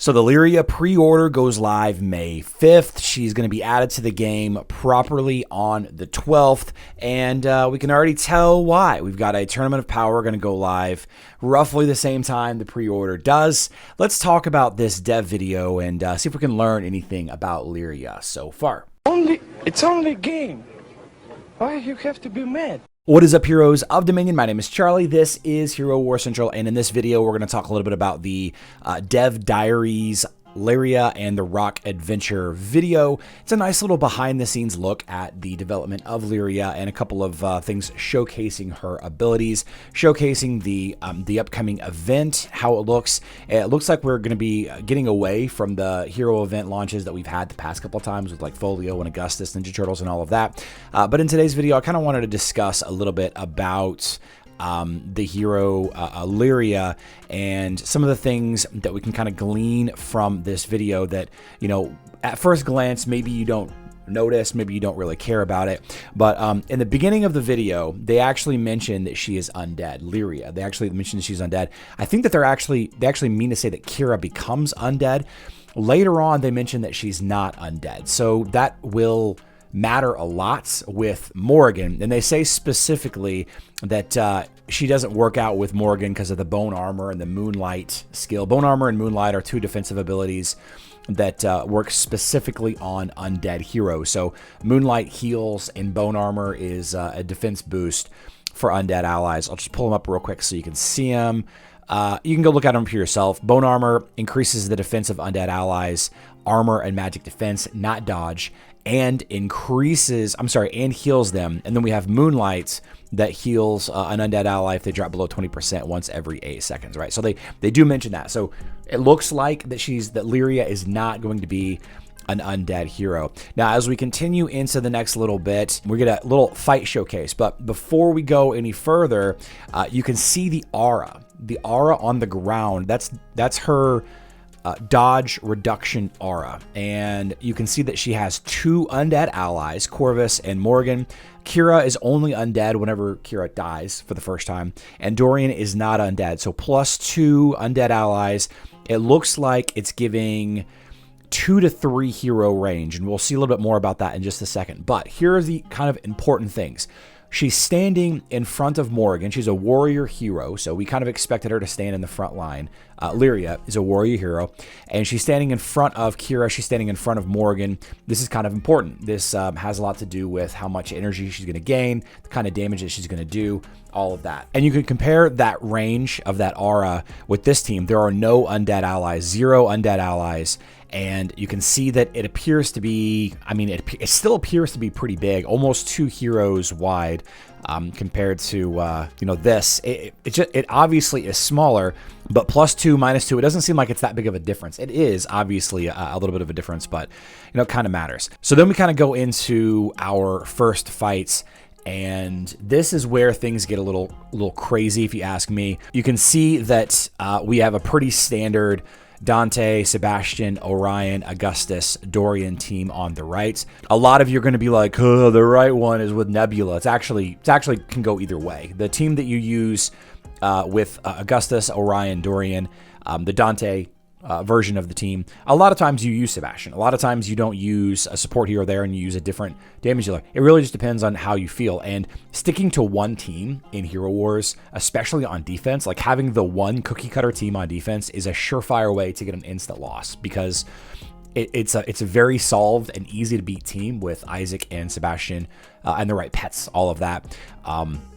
So the Lyria pre-order goes live May 5th. She's going to be added to the game properly on the 12th, and we can already tell why. We've got a Tournament of Power going to go live roughly the same time the pre-order does. Let's talk about this dev video and see if we can learn anything about Lyria so far. It's only a game. Why you have to be mad? What is up, heroes of Dominion? My name is Charlie. This is Hero War Central, and in this video, we're going to talk a little bit about the Dev Diaries, Lyria, and the Rock Adventure video. It's a nice little behind-the-scenes look at the development of Lyria and a couple of things showcasing her abilities, showcasing the upcoming event, how it looks. It looks like we're going to be getting away from the hero event launches that we've had the past couple of times with like Folio and Augustus, Ninja Turtles, and all of that. But in today's video, I kind of wanted to discuss a little bit about the hero Lyria and some of the things that we can kind of glean from this video that, you know, at first glance, maybe you don't notice, maybe you don't really care about it. But in the beginning of the video, they actually mention that she is undead. Lyria, they actually mention that she's undead. I think that they actually mean to say that Kira becomes undead. Later on, they mention that she's not undead. So that will matter a lot with Morrigan, and they say specifically that she doesn't work out with Morrigan because of the bone armor and the moonlight skill. Bone armor and moonlight are two defensive abilities that work specifically on undead heroes. So moonlight heals and bone armor is a defense boost for undead allies. I'll just pull them up real quick so you can see them. You can go look at them for yourself. Bone armor increases the defense of undead allies, armor and magic defense, not dodge, and and heals them. And then we have Moonlight that heals an undead ally if they drop below 20% once every 8 seconds, right? So they do mention that. So it looks like that Lyria is not going to be an undead hero. Now, as we continue into the next little bit, we get a little fight showcase. But before we go any further, you can see the aura on the ground. That's her dodge reduction aura, and you can see that she has 2 undead allies, Corvus and Morgan. Kira is only undead whenever Kira dies for the first time, and Dorian is not undead. So +2 undead allies. It looks like it's giving 2 to 3 hero range, and we'll see a little bit more about that in just a second. But here are the kind of important things. She's standing in front of Morrigan. She's a warrior hero, so we kind of expected her to stand in the front line. Lyria is a warrior hero, and she's standing in front of Kira. She's standing in front of Morrigan. This is kind of important. This has a lot to do with how much energy she's going to gain, the kind of damage that she's going to do, all of that. And you can compare that range of that aura with this team. There are no undead allies, 0 undead allies. And you can see that it appears to be, it still appears to be pretty big, almost 2 heroes wide compared to, this. It obviously is smaller, but +2, -2, it doesn't seem like it's that big of a difference. It is obviously a little bit of a difference, but, it kind of matters. So then we kind of go into our first fights. And this is where things get a little crazy, if you ask me. You can see that we have a pretty standard Dante, Sebastian, Orion, Augustus, Dorian team on the right. A lot of you are going to be like, oh, the right one is with Nebula. It actually can go either way. The team that you use with Augustus, Orion, Dorian, the Dante version of the team, a lot of times you use Sebastian. A lot of times you don't use a support hero there and you use a different damage dealer. It really just depends on how you feel. And sticking to one team in Hero Wars, especially on defense, like having the one cookie cutter team on defense is a surefire way to get an instant loss, because it's a very solved and easy to beat team with Isaac and Sebastian and the right pets, all of that.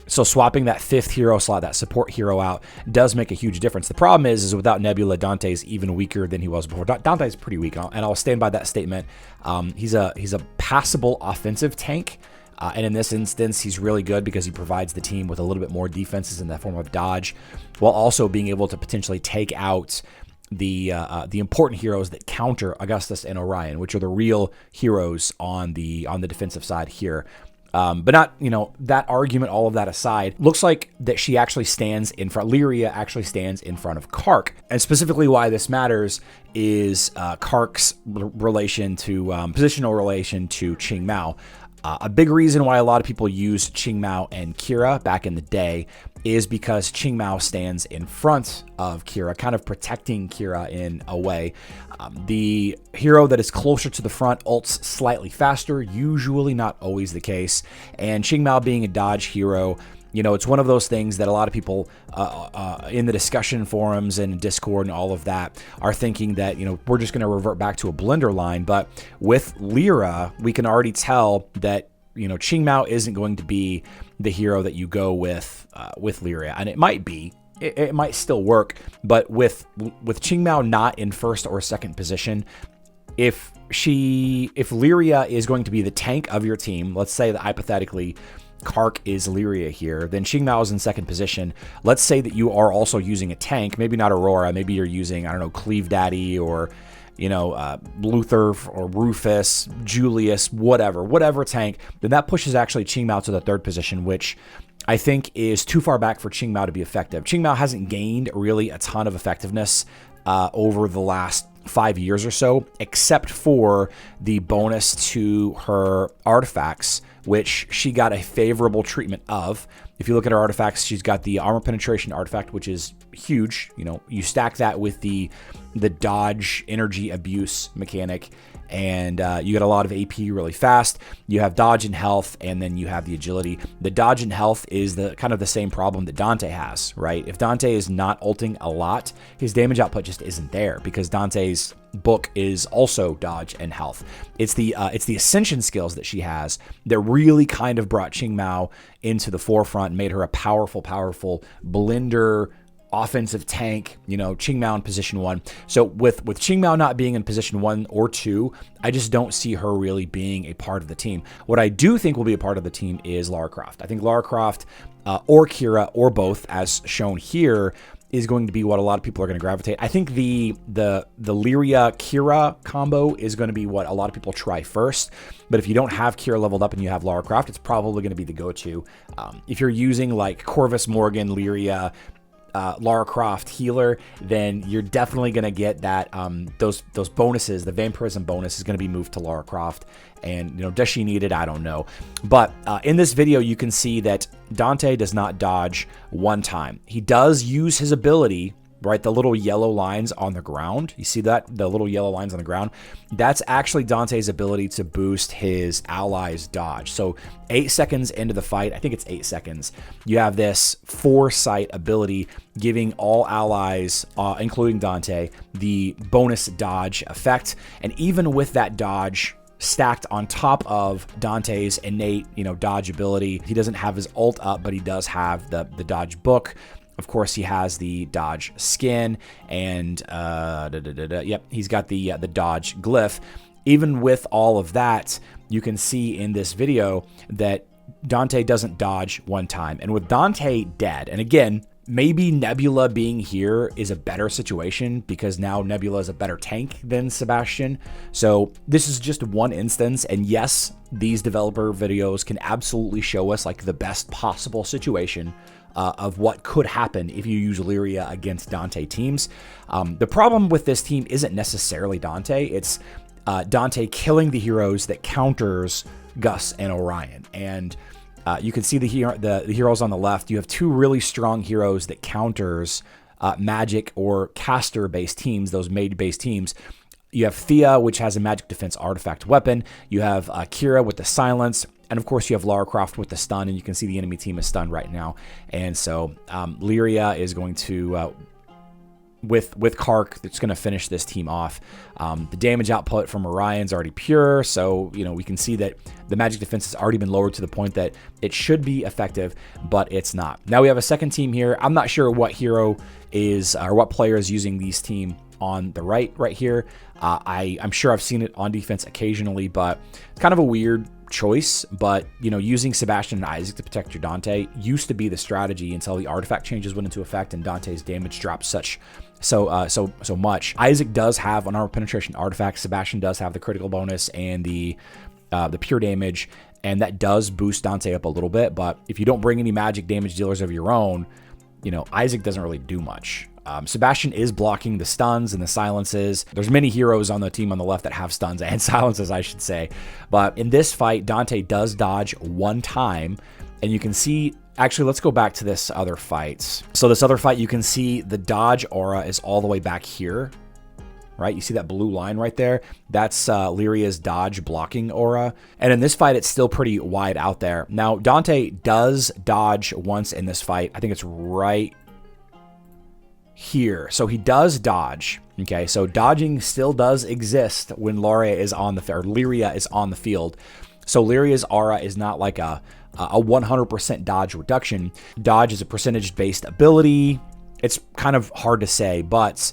So swapping that 5th hero slot, that support hero out, does make a huge difference. The problem is without Nebula, Dante's even weaker than he was before. Dante's pretty weak, and I'll stand by that statement. He's a passable offensive tank, and in this instance, he's really good because he provides the team with a little bit more defenses in the form of dodge, while also being able to potentially take out the important heroes that counter Augustus and Orion, which are the real heroes on the defensive side here. But not, that argument, all of that aside, looks like that she actually stands in front, Lyria actually stands in front of Kark. And specifically why this matters is Kark's relation to, positional relation to Qing Mao. A big reason why a lot of people used Qingmao and Kira back in the day is because Qingmao stands in front of Kira, kind of protecting Kira in a way. The hero that is closer to the front ults slightly faster, usually not always the case. And Qingmao being a dodge hero, you know, it's one of those things that a lot of people in the discussion forums and Discord and all of that are thinking that, you know, we're just going to revert back to a blender line. But with Lyria, we can already tell that, you know, Qingmao isn't going to be the hero that you go with Lyria. And it might be. It might still work. But with Qingmao not in first or second position, if Lyria is going to be the tank of your team, let's say that hypothetically Kark is Lyria here, then Qingmao is in second position. Let's say that you are also using a tank, maybe not Aurora, maybe you're using, I don't know, Cleave Daddy or, you know, Luther or Rufus, Julius, whatever tank, then that pushes actually Qingmao to the third position, which I think is too far back for Qingmao to be effective. Qingmao hasn't gained really a ton of effectiveness over the last 5 years or so, except for the bonus to her artifacts, which she got a favorable treatment of. If you look at her artifacts, she's got the armor penetration artifact, which is huge. You know, you stack that with the dodge energy abuse mechanic, and you get a lot of AP really fast. You have dodge and health, and then you have the agility. The dodge and health is the kind of the same problem that Dante has, right? If Dante is not ulting a lot, his damage output just isn't there because Dante's book is also dodge and health. It's the ascension skills that she has that really kind of brought Qingmao into the forefront and made her a powerful blender offensive tank, you know, Qingmao in position 1. So with Qingmao not being in position 1 or 2, I just don't see her really being a part of the team. What I do think will be a part of the team is Lara Croft. I think Lara Croft or Kira or both, as shown here, is going to be what a lot of people are going to gravitate. I think the Lyria Kira combo is going to be what a lot of people try first. But if you don't have Kira leveled up and you have Lara Croft, it's probably going to be the go-to. If you're using like Corvus Morgan, Lyria, Lara Croft healer, then you're definitely going to get that those bonuses. The vampirism bonus is going to be moved to Lara Croft, and you know, does she need it? I don't know. But in this video you can see that Dante does not dodge one time. He does use his ability, right? The little yellow lines on the ground. You see that? The little yellow lines on the ground? That's actually Dante's ability to boost his allies' dodge. So 8 seconds into the fight, I think it's 8 seconds, you have this foresight ability giving all allies, including Dante, the bonus dodge effect. And even with that dodge stacked on top of Dante's innate, you know, dodge ability, he doesn't have his ult up, but he does have the dodge book. Of course, he has the dodge skin, and yep, he's got the dodge glyph. Even with all of that, you can see in this video that Dante doesn't dodge one time. And with Dante dead, and again, maybe Nebula being here is a better situation because now Nebula is a better tank than Sebastian. So this is just one instance, and yes, these developer videos can absolutely show us like the best possible situation of what could happen if you use Lyria against Dante teams. The problem with this team isn't necessarily Dante. It's Dante killing the heroes that counters Gus and Orion. And you can see the heroes on the left. You have two really strong heroes that counters magic or caster-based teams, those mage-based teams. You have Thea, which has a magic defense artifact weapon. You have Kira with the silence. And of course, you have Lara Croft with the stun, and you can see the enemy team is stunned right now. And so Lyria is going to, with Kark, it's going to finish this team off. The damage output from Orion's already pure, so you know we can see that the magic defense has already been lowered to the point that it should be effective, but it's not. Now we have a second team here. I'm not sure what hero is or what player is using these team on the right here. I'm sure I've seen it on defense occasionally, but it's kind of a weird choice. But you know, using Sebastian and Isaac to protect your Dante used to be the strategy until the artifact changes went into effect and Dante's damage dropped so much. Isaac does have an armor penetration artifact. Sebastian does have the critical bonus and the pure damage, and that does boost Dante up a little bit. But if you don't bring any magic damage dealers of your own, you know, Isaac doesn't really do much. Sebastian is blocking the stuns and the silences. There's many heroes on the team on the left that have stuns and silences, I should say. But in this fight, Dante does dodge one time, and you can see, actually, let's go back to this other fight. So this other fight, you can see the dodge aura is all the way back here, right? You see that blue line right there? That's Lyria's dodge blocking aura. And in this fight, it's still pretty wide out there. Now, Dante does dodge once in this fight. I think it's right here. So he does dodge. Okay, so dodging still does exist when Lyria is on the field. So Lyria's aura is not like a 100% dodge reduction. Dodge is a percentage-based ability. It's kind of hard to say, but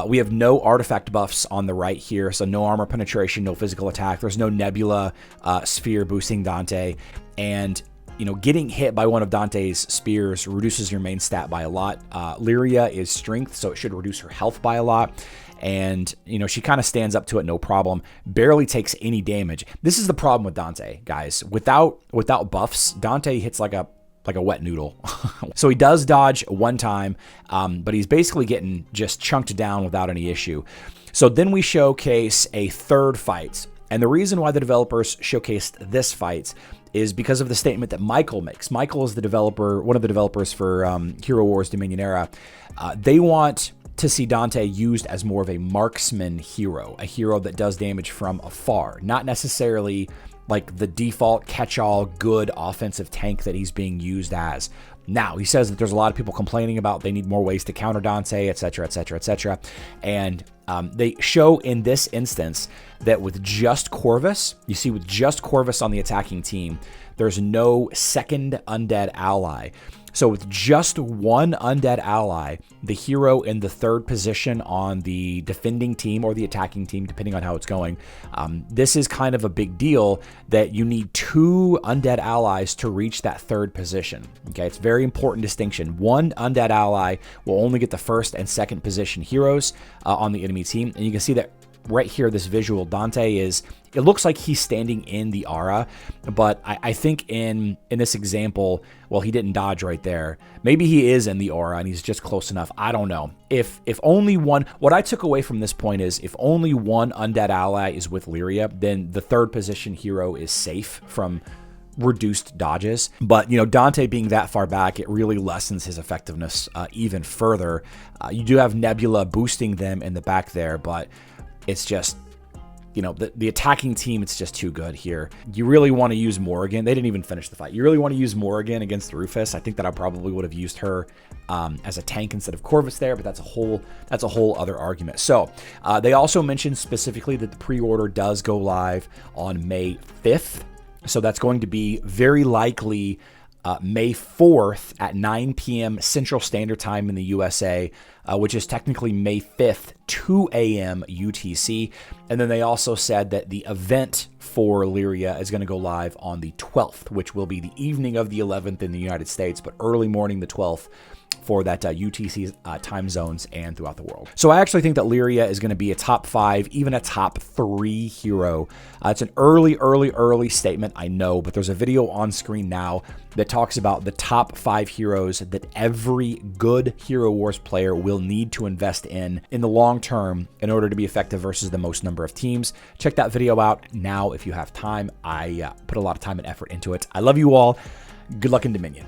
we have no artifact buffs on the right here, so no armor penetration, no physical attack. There's no nebula sphere boosting Dante, and getting hit by one of Dante's spears reduces your main stat by a lot. Lyria is strength, so it should reduce her health by a lot. And, she kind of stands up to it, no problem. Barely takes any damage. This is the problem with Dante, guys. Without buffs, Dante hits like a wet noodle. So he does dodge one time, but he's basically getting just chunked down without any issue. So then we showcase a third fight. And the reason why the developers showcased this fight is because of the statement that Michael makes. Michael is the developer, one of the developers for Hero Wars Dominion Era. They want to see Dante used as more of a marksman hero, a hero that does damage from afar, not necessarily like the default catch-all good offensive tank that he's being used as. Now, he says that there's a lot of people complaining about they need more ways to counter Dante, etc., etc., etc. And they show in this instance that with just Corvus, you see with just Corvus on the attacking team, there's no second undead ally. So with just one undead ally, the hero in the third position on the defending team or the attacking team, depending on how it's going, this is kind of a big deal that you need two undead allies to reach that third position. Okay, it's a very important distinction. One undead ally will only get the first and second position heroes on the enemy team, and you can see that right here, this visual, Dante is, it looks like he's standing in the aura, but I think in this example, well, he didn't dodge right there. Maybe he is in the aura and he's just close enough. I don't know. If only one, what I took away from this point is if only one undead ally is with Lyria, then the third position hero is safe from reduced dodges. But, Dante being that far back, it really lessens his effectiveness even further. You do have Nebula boosting them in the back there, but it's just, the attacking team, it's just too good here. You really want to use Morrigan. They didn't even finish the fight. You really want to use Morrigan against Rufus. I think that I probably would have used her as a tank instead of Corvus there, but that's a whole other argument. So they also mentioned specifically that the pre-order does go live on May 5th. So that's going to be very likely May 4th at 9 p.m. Central Standard Time in the USA, which is technically May 5th, 2 a.m. UTC. And then they also said that the event for Lyria is going to go live on the 12th, which will be the evening of the 11th in the United States, but early morning the 12th for that UTC time zones and throughout the world. So I actually think that Lyria is going to be a top 5, even a top 3 hero. It's an early statement, I know, but there's a video on screen now that talks about the top 5 heroes that every good Hero Wars player will need to invest in the long term in order to be effective versus the most number of teams. Check that video out now if you have time. I put a lot of time and effort into it. I love you all. Good luck in Dominion.